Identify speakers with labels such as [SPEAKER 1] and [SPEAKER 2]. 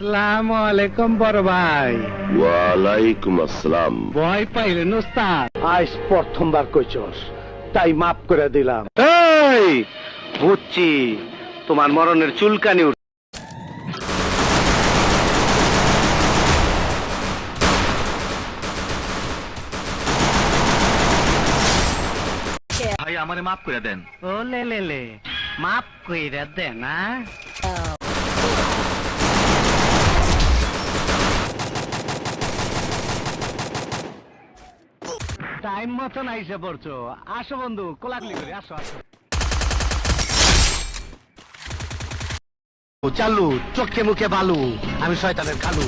[SPEAKER 1] আসসালামু আলাইকুম বড় ভাই।
[SPEAKER 2] ওয়ালাইকুম আসসালাম।
[SPEAKER 1] ভয় পাইলেন ওস্তাদ?
[SPEAKER 3] আজ প্রথমবার কইছস, তাই মাফ করে দিলাম।
[SPEAKER 1] এই বুঝছি তোমার মরণের চুলকানি
[SPEAKER 2] ভাই আমারে মাফ করে দেন।
[SPEAKER 1] ও লে মাফ কইরা দে না। টাইম মতন আইসে পড়ছো। আসো বন্ধু, কোলাকুলি করি, আসো আসো। চালু চোখে মুখে বালু, আমি শয়তানের খালু।